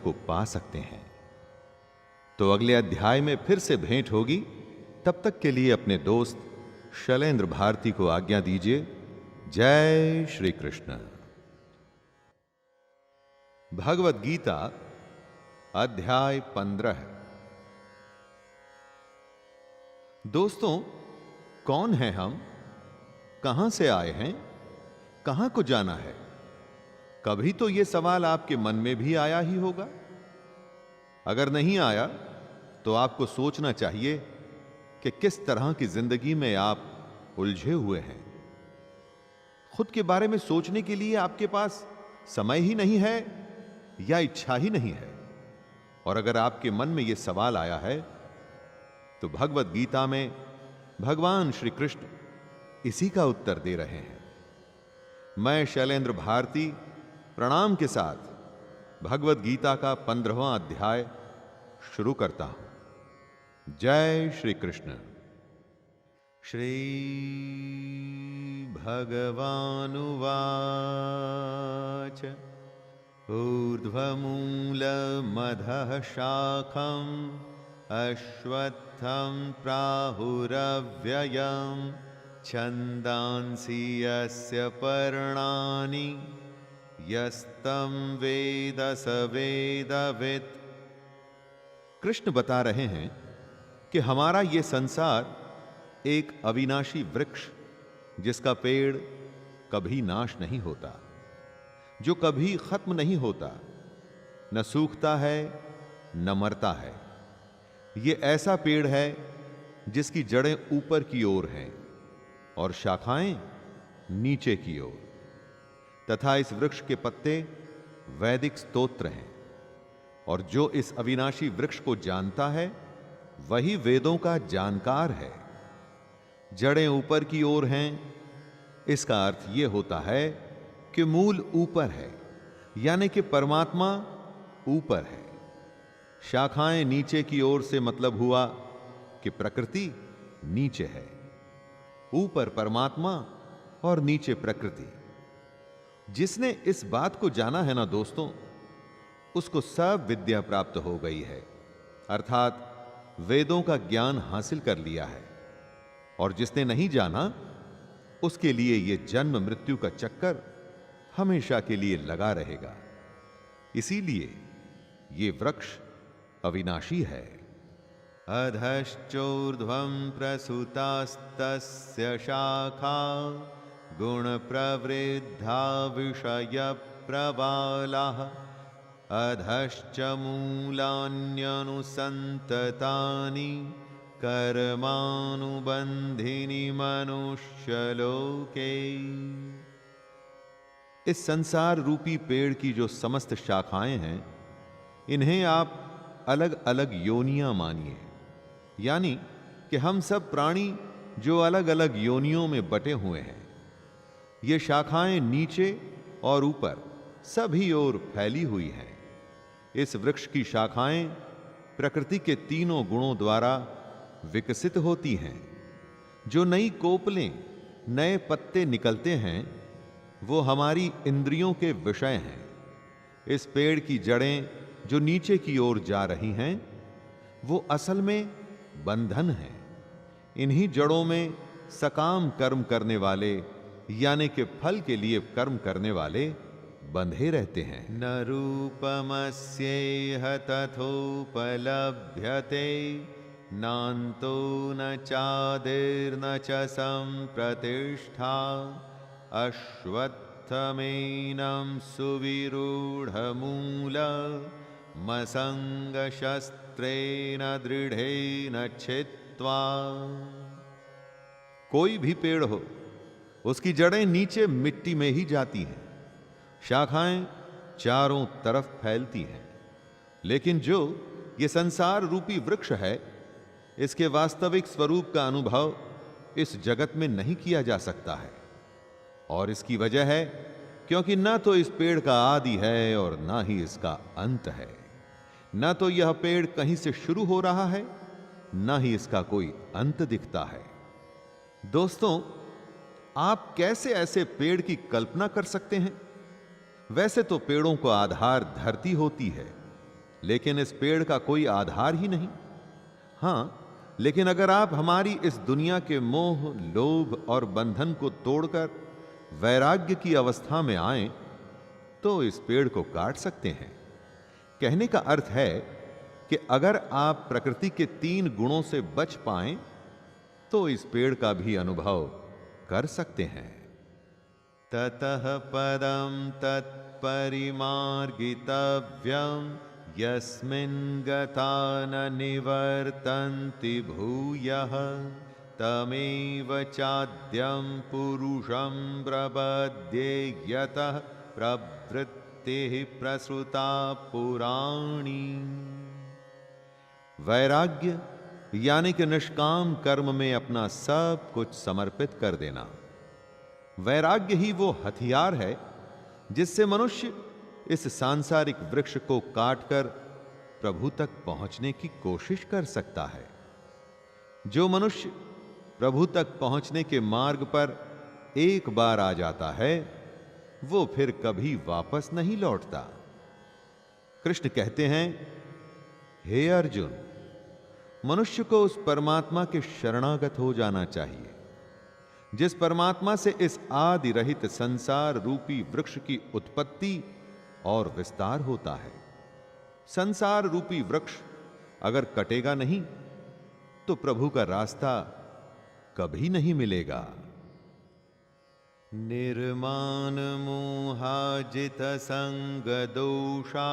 को पा सकते हैं। तो अगले अध्याय में फिर से भेंट होगी। तब तक के लिए अपने दोस्त शैलेंद्र भारती को आज्ञा दीजिए। जय श्री कृष्ण। भगवद गीता अध्याय 15। दोस्तों, कौन हैं हम, कहां से आए हैं, कहां को जाना है? कभी तो यह सवाल आपके मन में भी आया ही होगा। अगर नहीं आया तो आपको सोचना चाहिए कि किस तरह की जिंदगी में आप उलझे हुए हैं। खुद के बारे में सोचने के लिए आपके पास समय ही नहीं है या इच्छा ही नहीं है। और अगर आपके मन में यह सवाल आया है तो भगवद गीता में भगवान श्री कृष्ण इसी का उत्तर दे रहे हैं। मैं शैलेंद्र भारती प्रणाम के साथ भगवद गीता का 15वां अध्याय शुरू करता हूं। जय श्री कृष्ण। श्री भगवानुवाच ऊर्ध्वमूलमधः शाखम् अश्वत्थं प्राहुरव्ययम् छन्दांसि यस्य पर्णानि यस्तं वेद स वेदवित्। कृष्ण बता रहे हैं कि हमारा ये संसार एक अविनाशी वृक्ष, जिसका पेड़ कभी नाश नहीं होता, जो कभी खत्म नहीं होता, न सूखता है न मरता है। ये ऐसा पेड़ है जिसकी जड़ें ऊपर की ओर हैं और शाखाएं नीचे की ओर, तथा इस वृक्ष के पत्ते वैदिक स्तोत्र हैं। और जो इस अविनाशी वृक्ष को जानता है वही वेदों का जानकार है। जड़ें ऊपर की ओर हैं, इसका अर्थ यह होता है कि मूल ऊपर है, यानी कि परमात्मा ऊपर है। शाखाएं नीचे की ओर से मतलब हुआ कि प्रकृति नीचे है। ऊपर परमात्मा और नीचे प्रकृति। जिसने इस बात को जाना है ना दोस्तों, उसको सब विद्या प्राप्त हो गई है, अर्थात वेदों का ज्ञान हासिल कर लिया है। और जिसने नहीं जाना, उसके लिए यह जन्म मृत्यु का चक्कर हमेशा के लिए लगा रहेगा। इसीलिए यह वृक्ष अविनाशी है। अधश्चोर्ध्वं प्रसुतास्तस्य शाखा गुण प्रवृद्धा विषय प्रबालाः अधश्च मूलान्यनुसन्ततानि कर्मानुबन्धिनि मनुष्यलोके। इस संसार रूपी पेड़ की जो समस्त शाखाएं हैं, इन्हें आप अलग अलग योनियां मानिए। यानी कि हम सब प्राणी जो अलग अलग योनियों में बटे हुए हैं। ये शाखाएं नीचे और ऊपर सभी ओर फैली हुई हैं। इस वृक्ष की शाखाएं प्रकृति के तीनों गुणों द्वारा विकसित होती हैं। जो नई कोपलें, नए पत्ते निकलते हैं, वो हमारी इंद्रियों के विषय हैं। इस पेड़ की जड़ें जो नीचे की ओर जा रही हैं, वो असल में बंधन हैं। इन्हीं जड़ों में सकाम कर्म करने वाले, यानी कि फल के लिए कर्म करने वाले बंधे रहते हैं। न रूपमस्येह तथोपलभ्यते नान्तो न चादिर्न च सम्प्रतिष्ठा अश्वत्थमेनं सुविरूढमूल मसंगशस्त्रेण दृढ़ेन छित्त्वा। कोई भी पेड़ हो, उसकी जड़ें नीचे मिट्टी में ही जाती हैं, शाखाएं चारों तरफ फैलती हैं। लेकिन जो ये संसार रूपी वृक्ष है, इसके वास्तविक स्वरूप का अनुभव इस जगत में नहीं किया जा सकता है। और इसकी वजह है क्योंकि ना तो इस पेड़ का आदि है और ना ही इसका अंत है। ना तो यह पेड़ कहीं से शुरू हो रहा है, ना ही इसका कोई अंत दिखता है। दोस्तों, आप कैसे ऐसे पेड़ की कल्पना कर सकते हैं? वैसे तो पेड़ों का आधार धरती होती है, लेकिन इस पेड़ का कोई आधार ही नहीं। हां, लेकिन अगर आप हमारी इस दुनिया के मोह, लोभ और बंधन को तोड़कर वैराग्य की अवस्था में आएं, तो इस पेड़ को काट सकते हैं। कहने का अर्थ है कि अगर आप प्रकृति के 3 गुणों से बच पाएं, तो इस पेड़ का भी अनुभव कर सकते हैं। ततः पदम तत्परिमार्गितव्यम यस्मिन् गता न निवर्तन्ति भूयः तमेव चाद्यं पुरुषं प्रपद्ये यतः प्रवृत्तिः प्रसृता पुराणी। वैराग्य यानी कि निष्काम कर्म में अपना सब कुछ समर्पित कर देना। वैराग्य ही वो हथियार है जिससे मनुष्य इस सांसारिक वृक्ष को काटकर प्रभु तक पहुंचने की कोशिश कर सकता है। जो मनुष्य प्रभु तक पहुंचने के मार्ग पर एक बार आ जाता है, वो फिर कभी वापस नहीं लौटता। कृष्ण कहते हैं, हे अर्जुन, मनुष्य को उस परमात्मा के शरणागत हो जाना चाहिए जिस परमात्मा से इस आदि रहित संसार रूपी वृक्ष की उत्पत्ति और विस्तार होता है। संसार रूपी वृक्ष अगर कटेगा नहीं तो प्रभु का रास्ता कभी नहीं मिलेगा। निर्माण मोहाजित संग दोषा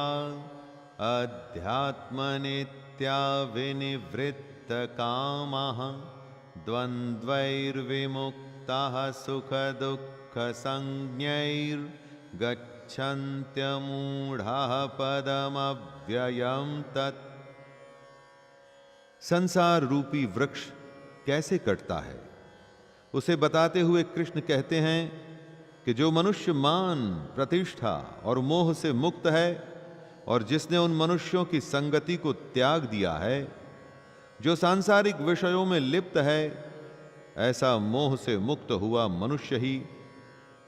अध्यात्म नित्या विनिवृत्त कामः द्वंद्वैर्विमुक्ताः सुख दुःख संज्ञैर्गच्छन्त्यमूढ़ाः पदमव्ययं तत्। संसार रूपी वृक्ष कैसे कटता है, उसे बताते हुए कृष्ण कहते हैं कि जो मनुष्य मान, प्रतिष्ठा और मोह से मुक्त है और जिसने उन मनुष्यों की संगति को त्याग दिया है, जो सांसारिक विषयों में लिप्त है, ऐसा मोह से मुक्त हुआ मनुष्य ही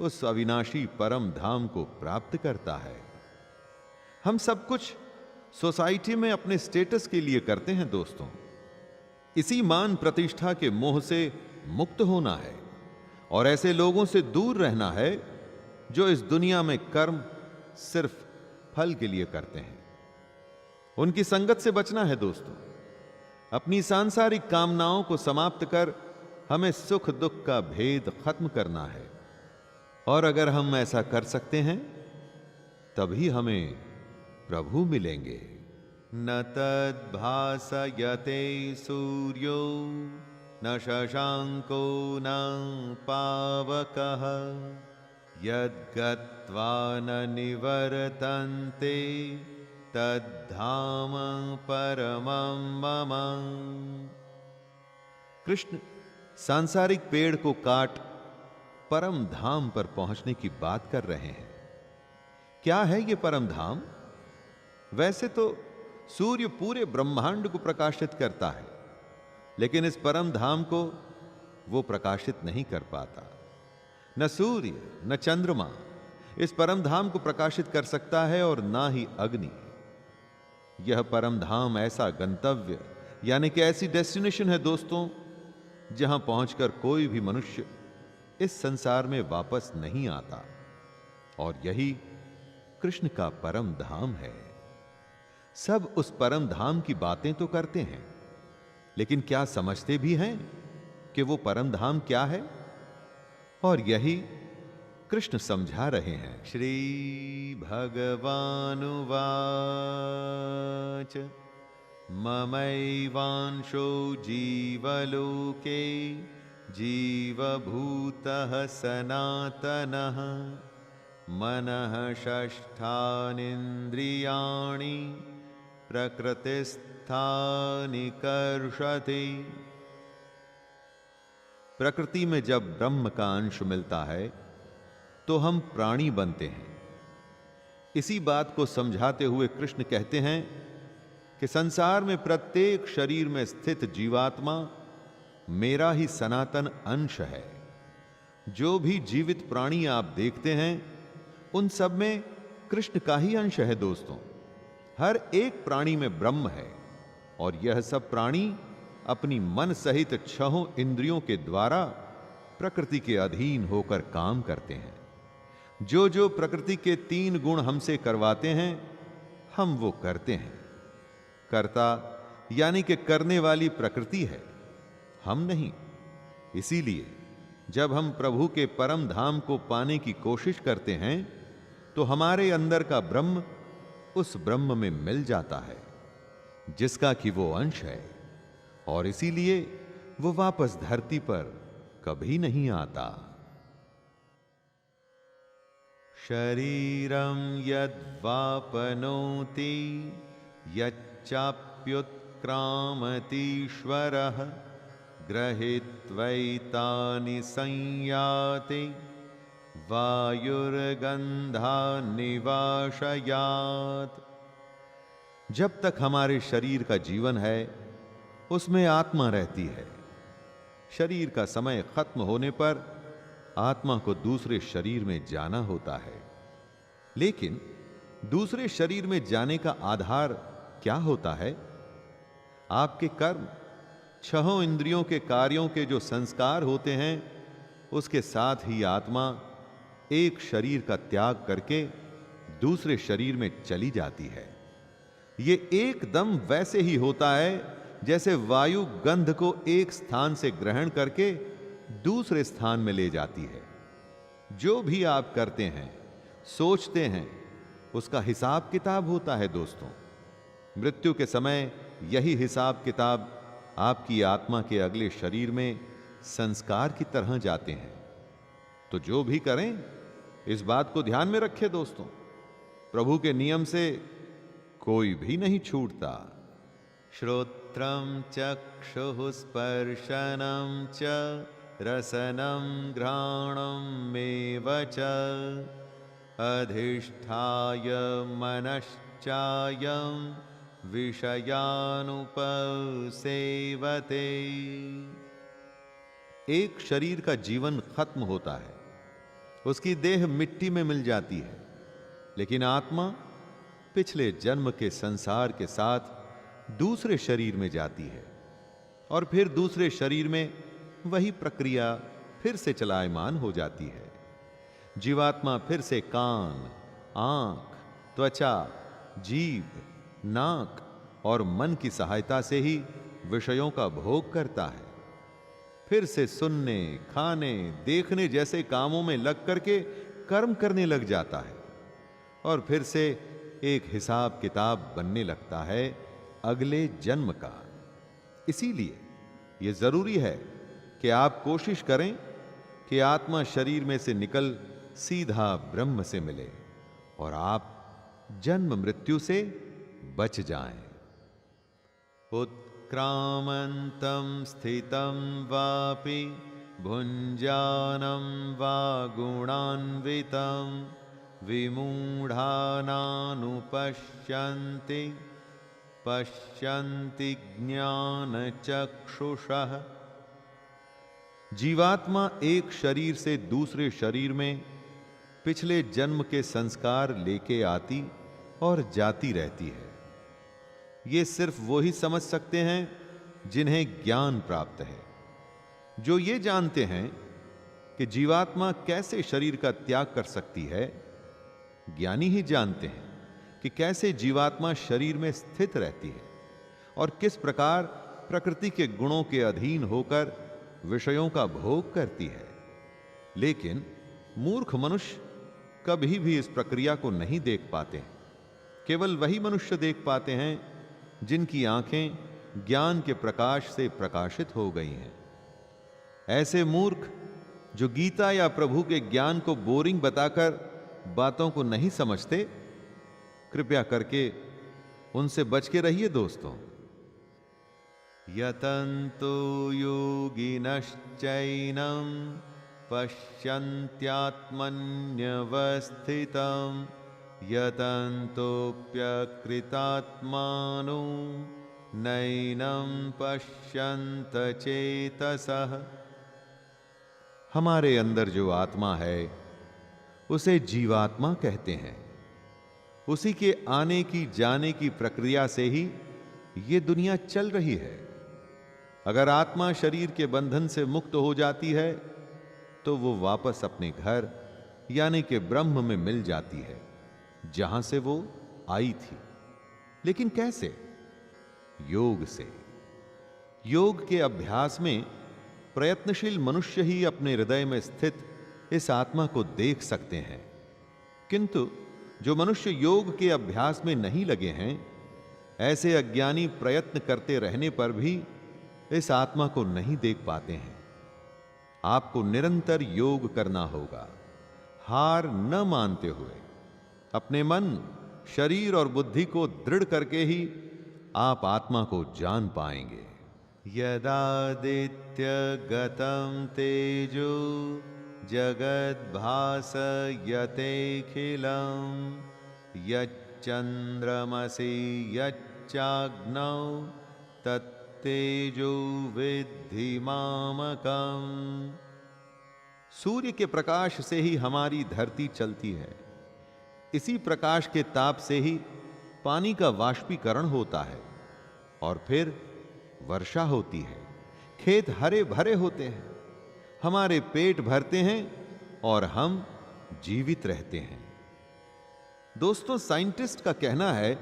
उस अविनाशी परम धाम को प्राप्त करता है। हम सब कुछ सोसाइटी में अपने स्टेटस के लिए करते हैं दोस्तों। इसी मान प्रतिष्ठा के मोह से मुक्त होना है और ऐसे लोगों से दूर रहना है जो इस दुनिया में कर्म सिर्फ फल के लिए करते हैं। उनकी संगत से बचना है दोस्तों। अपनी सांसारिक कामनाओं को समाप्त कर हमें सुख दुख का भेद खत्म करना है, और अगर हम ऐसा कर सकते हैं तभी हमें प्रभु मिलेंगे। न तद्भासयते सूर्यो न शशांको न पावकः यद्गत्वा न निवर्तन्ते तद्धाम परमं मम। कृष्ण सांसारिक पेड़ को काट परम धाम पर पहुंचने की बात कर रहे हैं। क्या है ये परम धाम? वैसे तो सूर्य पूरे ब्रह्मांड को प्रकाशित करता है, लेकिन इस परम धाम को वो प्रकाशित नहीं कर पाता। न सूर्य न चंद्रमा इस परम धाम को प्रकाशित कर सकता है और ना ही अग्नि। यह परम धाम ऐसा गंतव्य यानी कि ऐसी डेस्टिनेशन है दोस्तों, जहां पहुंचकर कोई भी मनुष्य इस संसार में वापस नहीं आता, और यही कृष्ण का परम धाम है। सब उस परम धाम की बातें तो करते हैं, लेकिन क्या समझते भी हैं कि वो परम धाम क्या है? और यही कृष्ण समझा रहे हैं। श्री भगवानुवाच ममैवांशो जीवलोके जीवभूतः सनातनः मनः षष्ठानीन्द्रियाणि प्रकृतिस्थानि कर्षति। प्रकृति में जब ब्रह्म का अंश मिलता है तो हम प्राणी बनते हैं। इसी बात को समझाते हुए कृष्ण कहते हैं कि संसार में प्रत्येक शरीर में स्थित जीवात्मा मेरा ही सनातन अंश है। जो भी जीवित प्राणी आप देखते हैं उन सब में कृष्ण का ही अंश है दोस्तों। हर एक प्राणी में ब्रह्म है और यह सब प्राणी अपनी मन सहित छहों इंद्रियों के द्वारा प्रकृति के अधीन होकर काम करते हैं। जो जो प्रकृति के 3 गुण हमसे करवाते हैं, हम वो करते हैं। कर्ता यानी कि करने वाली प्रकृति है, हम नहीं। इसीलिए जब हम प्रभु के परम धाम को पाने की कोशिश करते हैं तो हमारे अंदर का ब्रह्म उस ब्रह्म में मिल जाता है जिसका कि वो अंश है, और इसीलिए वो वापस धरती पर कभी नहीं आता। शरीरम यद्वापनोति यच्चाप्युत्क्रामतीश्वरः गृहीत्वैतानि संयाति वायुर्गंधान्निवाशयात्। जब तक हमारे शरीर का जीवन है उसमें आत्मा रहती है। शरीर का समय खत्म होने पर आत्मा को दूसरे शरीर में जाना होता है। लेकिन दूसरे शरीर में जाने का आधार क्या होता है? आपके कर्म, छहों इंद्रियों के कार्यों के जो संस्कार होते हैं, उसके साथ ही आत्मा एक शरीर का त्याग करके दूसरे शरीर में चली जाती है। ये एकदम वैसे ही होता है जैसे वायु गंध को एक स्थान से ग्रहण करके दूसरे स्थान में ले जाती है। जो भी आप करते हैं, सोचते हैं, उसका हिसाब किताब होता है दोस्तों। मृत्यु के समय यही हिसाब किताब आपकी आत्मा के अगले शरीर में संस्कार की तरह जाते हैं। तो जो भी करें, इस बात को ध्यान में रखें दोस्तों, प्रभु के नियम से कोई भी नहीं छूटता। श्रोत्रम चक्षुः स्पर्शनम च रसनम घ्राणम मेव च अधिष्ठाय मनश्चायं विषयानुपसेवते। एक शरीर का जीवन खत्म होता है, उसकी देह मिट्टी में मिल जाती है, लेकिन आत्मा पिछले जन्म के संसार के साथ दूसरे शरीर में जाती है और फिर दूसरे शरीर में वही प्रक्रिया फिर से चलायमान हो जाती है। जीवात्मा फिर से कान, आंख, त्वचा, जीभ, नाक और मन की सहायता से ही विषयों का भोग करता है। फिर से सुनने, खाने, देखने जैसे कामों में लग करके कर्म करने लग जाता है और फिर से एक हिसाब किताब बनने लगता है अगले जन्म का। इसीलिए यह जरूरी है कि आप कोशिश करें कि आत्मा शरीर में से निकल सीधा ब्रह्म से मिले और आप जन्म मृत्यु से बच जाएं। उत्क्रामन्तं स्थितं वापि भुञ्जानं वा गुणान्वितं विमूढानानुपश्यन्ति पश्यन्ति ज्ञानचक्षुषः। जीवात्मा एक शरीर से दूसरे शरीर में पिछले जन्म के संस्कार लेके आती और जाती रहती है। ये सिर्फ वो ही समझ सकते हैं जिन्हें ज्ञान प्राप्त है, जो ये जानते हैं कि जीवात्मा कैसे शरीर का त्याग कर सकती है। ज्ञानी ही जानते हैं कि कैसे जीवात्मा शरीर में स्थित रहती है और किस प्रकार प्रकृति के गुणों के अधीन होकर विषयों का भोग करती है। लेकिन मूर्ख मनुष्य कभी भी इस प्रक्रिया को नहीं देख पाते हैं। केवल वही मनुष्य देख पाते हैं जिनकी आंखें ज्ञान के प्रकाश से प्रकाशित हो गई हैं। ऐसे मूर्ख जो गीता या प्रभु के ज्ञान को बोरिंग बताकर बातों को नहीं समझते, कृपया करके उनसे बच के रहिए दोस्तों। यतन्तो योगिनश्चैनं पश्यन्त्यात्मन्यवस्थितं यतन्तोऽप्यकृतात्मानो नैनं पश्यन्त चेतसः। हमारे अंदर जो आत्मा है उसे जीवात्मा कहते हैं। उसी के आने की जाने की प्रक्रिया से ही ये दुनिया चल रही है। अगर आत्मा शरीर के बंधन से मुक्त हो जाती है तो वो वापस अपने घर यानी कि ब्रह्म में मिल जाती है, जहां से वो आई थी। लेकिन कैसे? योग से। योग के अभ्यास में प्रयत्नशील मनुष्य ही अपने हृदय में स्थित इस आत्मा को देख सकते हैं। किंतु जो मनुष्य योग के अभ्यास में नहीं लगे हैं, ऐसे अज्ञानी प्रयत्न करते रहने पर भी इस आत्मा को नहीं देख पाते हैं। आपको निरंतर योग करना होगा, हार न मानते हुए। अपने मन, शरीर और बुद्धि को दृढ़ करके ही आप आत्मा को जान पाएंगे। यदादित्य गतम तेजो जगद्भासयतेऽखिलम् यच्चन्द्रमसि यच्चाग्नौ तत्तेजो विद्धि मामकम्। सूर्य के प्रकाश से ही हमारी धरती चलती है। इसी प्रकाश के ताप से ही पानी का वाष्पीकरण होता है और फिर वर्षा होती है। खेत हरे भरे होते हैं, हमारे पेट भरते हैं और हम जीवित रहते हैं। दोस्तों, साइंटिस्ट का कहना है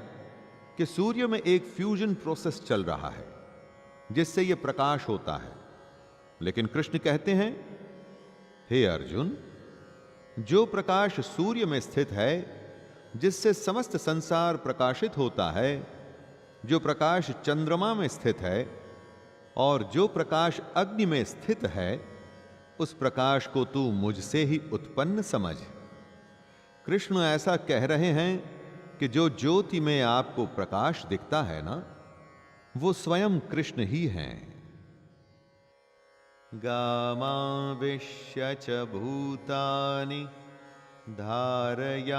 कि सूर्य में एक फ्यूजन प्रोसेस चल रहा है जिससे यह प्रकाश होता है। लेकिन कृष्ण कहते हैं, हे अर्जुन, जो प्रकाश सूर्य में स्थित है, जिससे समस्त संसार प्रकाशित होता है, जो प्रकाश चंद्रमा में स्थित है और जो प्रकाश अग्नि में स्थित है, उस प्रकाश को तू मुझसे ही उत्पन्न समझ। कृष्ण ऐसा कह रहे हैं कि जो ज्योति में आपको प्रकाश दिखता है ना, वो स्वयं कृष्ण ही हैं। गामाविश्य च भूतानि धारयाम्यहमोजसा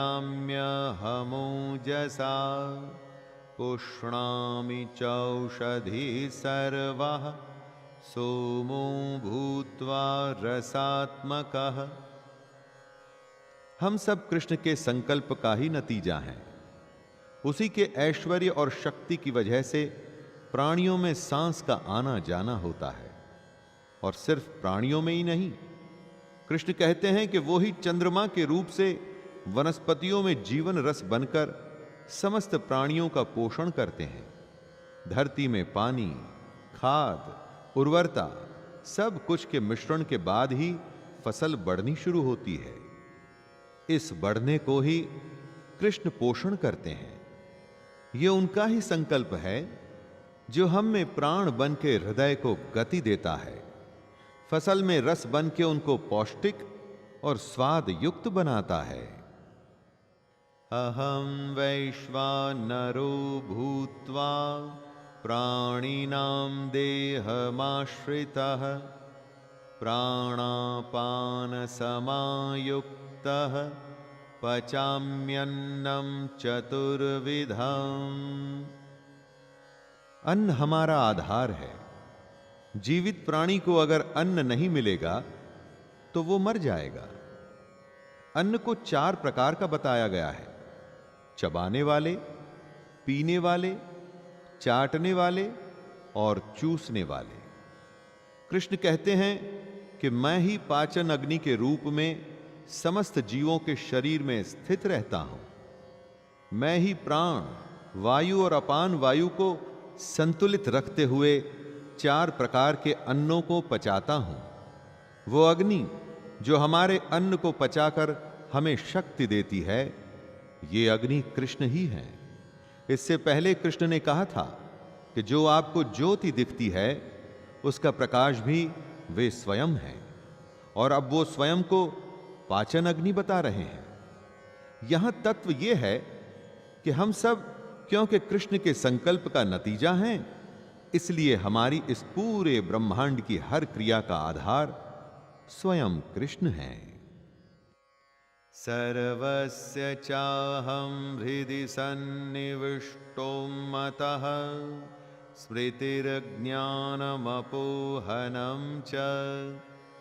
पुष्णामि चौषधि सर्वः सोमो भूत्वा रसात्मकः। हम सब कृष्ण के संकल्प का ही नतीजा हैं। उसी के ऐश्वर्य और शक्ति की वजह से प्राणियों में सांस का आना जाना होता है। और सिर्फ प्राणियों में ही नहीं, कृष्ण कहते हैं कि वो ही चंद्रमा के रूप से वनस्पतियों में जीवन रस बनकर समस्त प्राणियों का पोषण करते हैं। धरती में पानी, खाद, उर्वरता सब कुछ के मिश्रण के बाद ही फसल बढ़नी शुरू होती है। इस बढ़ने को ही कृष्ण पोषण करते हैं। यह उनका ही संकल्प है जो हम में प्राण बन के हृदय को गति देता है, फसल में रस बन के उनको पौष्टिक और स्वाद युक्त बनाता है। अहम वैश्वानरो भूत्वा प्राणिनां देहमाश्रितः प्राणापान समायुक्तः पचाम्यन्नं चतुर्विधम्। अन्न हमारा आधार है। जीवित प्राणी को अगर अन्न नहीं मिलेगा तो वो मर जाएगा। अन्न को 4 प्रकार का बताया गया है: चबाने वाले, पीने वाले, चाटने वाले और चूसने वाले। कृष्ण कहते हैं कि मैं ही पाचन अग्नि के रूप में समस्त जीवों के शरीर में स्थित रहता हूं। मैं ही प्राण, वायु और अपान वायु को संतुलित रखते हुए 4 प्रकार के अन्नों को पचाता हूं। वो अग्नि जो हमारे अन्न को पचाकर हमें शक्ति देती है, ये अग्नि कृष्ण ही है। इससे पहले कृष्ण ने कहा था कि जो आपको ज्योति दिखती है, उसका प्रकाश भी वे स्वयं हैं। और अब वो स्वयं को पाचन अग्नि बता रहे हैं। यहां तत्व यह है कि हम सब क्योंकि कृष्ण के संकल्प का नतीजा हैं, इसलिए हमारी इस पूरे ब्रह्मांड की हर क्रिया का आधार स्वयं कृष्ण है। सर्वस्य चाहं हृदि सन्निविष्टो मतः स्मृतिर्ज्ञानमपोहनं च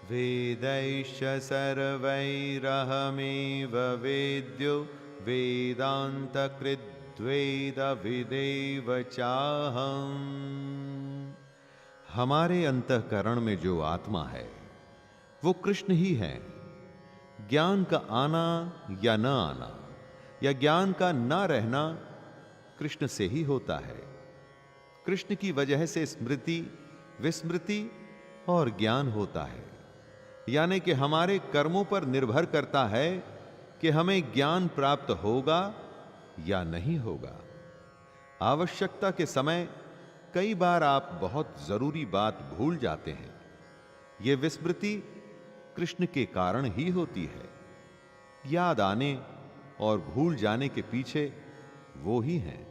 वेदैश्च सर्वैरहमेव वेद्यो वेदान्तकृद्वेदविदेव चाहम्। हमारे अंतःकरण में जो आत्मा है वो कृष्ण ही है। ज्ञान का आना या न आना या ज्ञान का न रहना कृष्ण से ही होता है। कृष्ण की वजह से स्मृति, विस्मृति और ज्ञान होता है। यानी कि हमारे कर्मों पर निर्भर करता है कि हमें ज्ञान प्राप्त होगा या नहीं होगा। आवश्यकता के समय कई बार आप बहुत जरूरी बात भूल जाते हैं। यह विस्मृति कृष्ण के कारण ही होती है। याद आने और भूल जाने के पीछे वो ही हैं।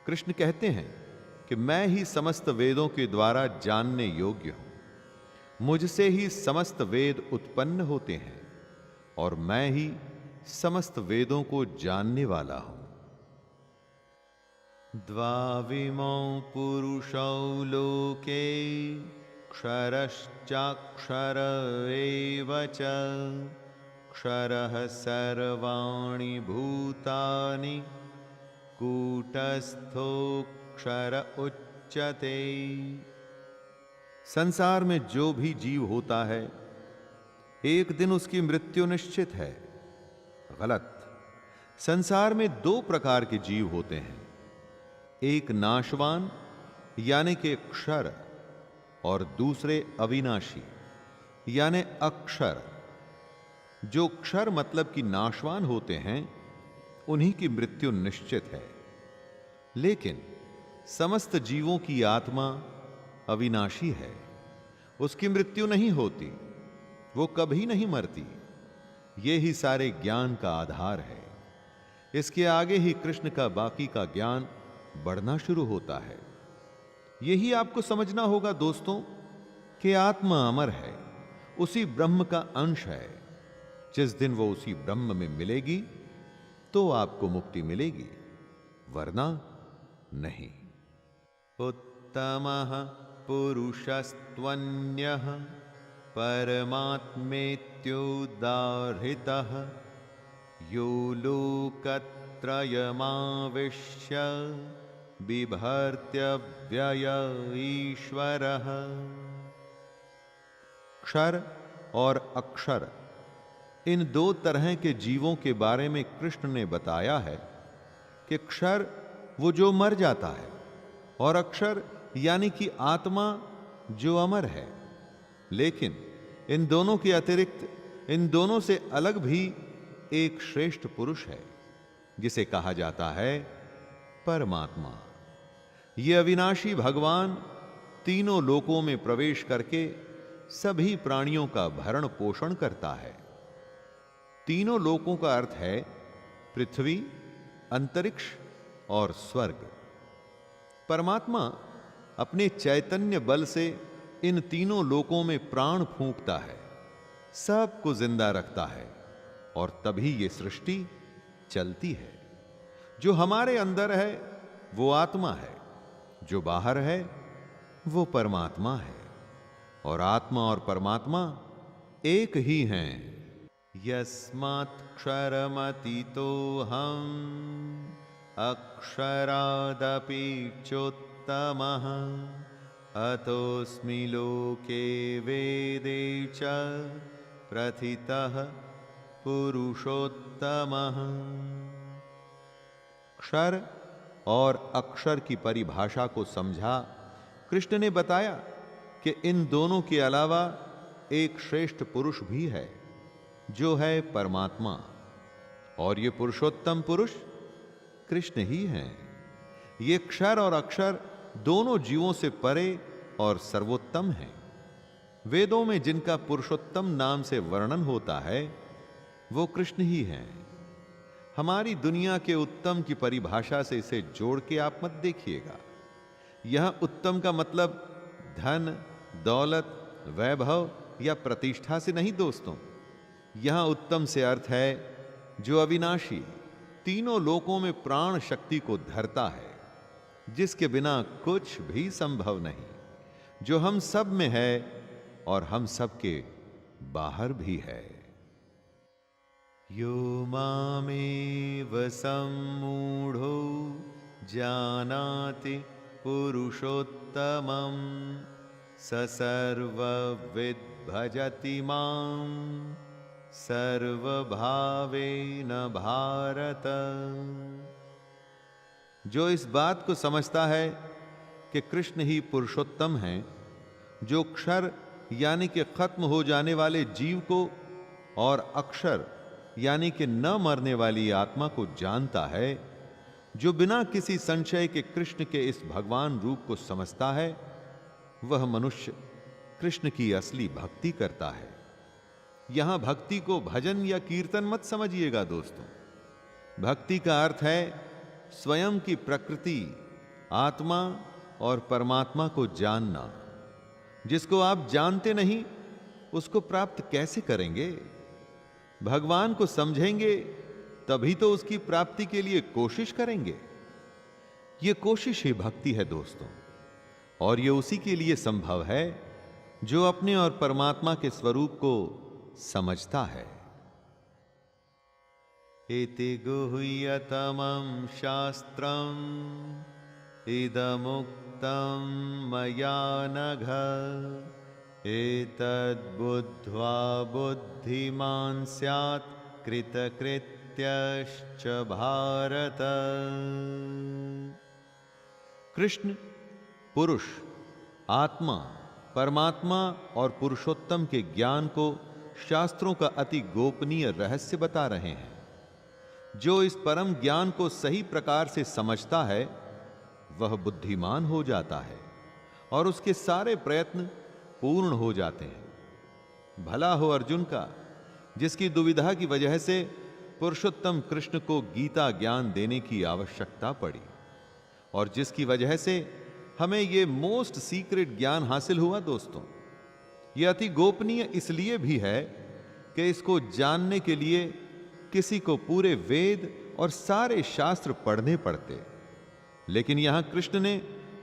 कृष्ण कहते हैं कि मैं ही समस्त वेदों के द्वारा जानने योग्य हूं। मुझसे ही समस्त वेद उत्पन्न होते हैं और मैं ही समस्त वेदों को जानने वाला हूं। द्वाविमौ पुरुषौ लोके क्षरश्चाक्षर एव च क्षरः सर्वाणि भूतानि कूटस्थोऽक्षर उच्यते। संसार में जो भी जीव होता है एक दिन उसकी मृत्यु निश्चित है। गलत। संसार में दो प्रकार के जीव होते हैं, एक नाशवान यानी कि क्षर और दूसरे अविनाशी यानी अक्षर। जो क्षर मतलब कि नाशवान होते हैं उन्हीं की मृत्यु निश्चित है। लेकिन समस्त जीवों की आत्मा अविनाशी है, उसकी मृत्यु नहीं होती, वो कभी नहीं मरती। ये ही सारे ज्ञान का आधार है। इसके आगे ही कृष्ण का बाकी का ज्ञान बढ़ना शुरू होता है। यही आपको समझना होगा दोस्तों कि आत्मा अमर है, उसी ब्रह्म का अंश है। जिस दिन वो उसी ब्रह्म में मिलेगी तो आपको मुक्ति मिलेगी, वरना नहीं। उत्तमः पुरुषस्त्वन्यः परमात्मेत्युदाहृतः यो लोकत्रयमाविश्य बिभर्त्यव्यय ईश्वरः। क्षर और अक्षर, इन दो तरह के जीवों के बारे में कृष्ण ने बताया है कि क्षर वो जो मर जाता है और अक्षर यानी कि आत्मा जो अमर है। लेकिन इन दोनों के अतिरिक्त, इन दोनों से अलग भी एक श्रेष्ठ पुरुष है जिसे कहा जाता है परमात्मा। ये अविनाशी भगवान तीनों लोकों में प्रवेश करके सभी प्राणियों का भरण पोषण करता है। तीनों लोकों का अर्थ है पृथ्वी, अंतरिक्ष और स्वर्ग। परमात्मा अपने चैतन्य बल से इन तीनों लोकों में प्राण फूंकता है, सबको जिंदा रखता है और तभी ये सृष्टि चलती है। जो हमारे अंदर है वो आत्मा है, जो बाहर है वो परमात्मा है। और आत्मा और परमात्मा एक ही हैं। यस्मात् क्षरमतीतोऽहम् अक्षरादपि चोत्तमः अतोऽस्मि लोके वेदे च प्रथितः पुरुषोत्तमः। क्षर और अक्षर की परिभाषा को समझा कृष्ण ने बताया कि इन दोनों के अलावा एक श्रेष्ठ पुरुष भी है जो है परमात्मा, और ये पुरुषोत्तम पुरुष कृष्ण ही हैं। ये क्षर और अक्षर दोनों जीवों से परे और सर्वोत्तम हैं। वेदों में जिनका पुरुषोत्तम नाम से वर्णन होता है वो कृष्ण ही हैं। हमारी दुनिया के उत्तम की परिभाषा से इसे जोड़ के आप मत देखिएगा। यह उत्तम का मतलब धन, दौलत, वैभव या प्रतिष्ठा से नहीं दोस्तों। यहां उत्तम से अर्थ है जो अविनाशी, तीनों लोकों में प्राण शक्ति को धरता है, जिसके बिना कुछ भी संभव नहीं, जो हम सब में है और हम सब के बाहर भी है। यो मामेव सम्मूढो जानाति पुरुषोत्तमं स सर्वविद् भजति मां सर्वभावेन भारत। जो इस बात को समझता है कि कृष्ण ही पुरुषोत्तम हैं, जो क्षर यानी कि खत्म हो जाने वाले जीव को और अक्षर यानी कि न मरने वाली आत्मा को जानता है, जो बिना किसी संशय के कृष्ण के इस भगवान रूप को समझता है, वह मनुष्य कृष्ण की असली भक्ति करता है। यहां भक्ति को भजन या कीर्तन मत समझिएगा दोस्तों। भक्ति का अर्थ है स्वयं की प्रकृति, आत्मा और परमात्मा को जानना। जिसको आप जानते नहीं उसको प्राप्त कैसे करेंगे? भगवान को समझेंगे तभी तो उसकी प्राप्ति के लिए कोशिश करेंगे। यह कोशिश ही भक्ति है दोस्तों, और यह उसी के लिए संभव है जो अपने और परमात्मा के स्वरूप को समझता है। इति गुह्यतमं शास्त्रम् इदमुक्तं मया नघ एतद्बुद्ध्वा बुद्धिमान् स्यात् कृतकृत्यश्च भारत। कृष्ण पुरुष, आत्मा, परमात्मा और पुरुषोत्तम के ज्ञान को शास्त्रों का अति गोपनीय रहस्य बता रहे हैं। जो इस परम ज्ञान को सही प्रकार से समझता है वह बुद्धिमान हो जाता है और उसके सारे प्रयत्न पूर्ण हो जाते हैं। भला हो अर्जुन का, जिसकी दुविधा की वजह से पुरुषोत्तम कृष्ण को गीता ज्ञान देने की आवश्यकता पड़ी, और जिसकी वजह से हमें यह मोस्ट सीक्रेट ज्ञान हासिल हुआ दोस्तों। यह अति गोपनीय इसलिए भी है कि इसको जानने के लिए किसी को पूरे वेद और सारे शास्त्र पढ़ने पड़ते, लेकिन यहां कृष्ण ने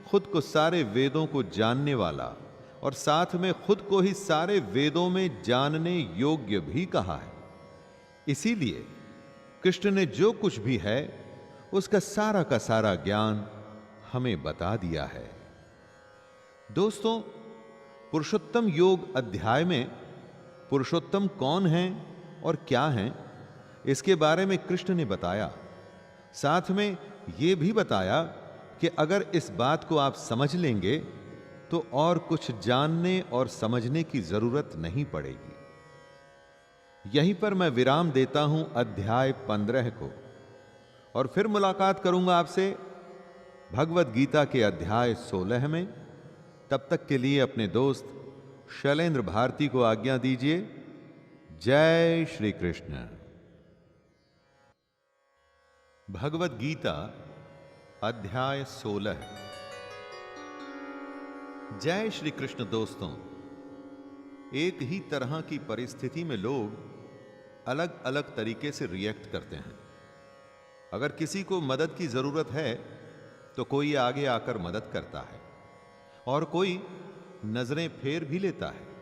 खुद को सारे वेदों को जानने वाला और साथ में खुद को ही सारे वेदों में जानने योग्य भी कहा है। इसीलिए कृष्ण ने जो कुछ भी है उसका सारा का सारा ज्ञान हमें बता दिया है। दोस्तों, पुरुषोत्तम योग अध्याय में पुरुषोत्तम कौन हैं और क्या हैं, इसके बारे में कृष्ण ने बताया। साथ में यह भी बताया कि अगर इस बात को आप समझ लेंगे तो और कुछ जानने और समझने की जरूरत नहीं पड़ेगी। यहीं पर मैं विराम देता हूं अध्याय 15 को, और फिर मुलाकात करूंगा आपसे भगवत गीता के अध्याय 16 में। तब तक के लिए अपने दोस्त शैलेंद्र भारती को आज्ञा दीजिए। जय श्री कृष्ण। भगवत गीता अध्याय 16। जय श्री कृष्ण दोस्तों, एक ही तरह की परिस्थिति में लोग अलग अलग तरीके से रिएक्ट करते हैं। अगर किसी को मदद की जरूरत है तो कोई आगे आकर मदद करता है और कोई नजरें फेर भी लेता है।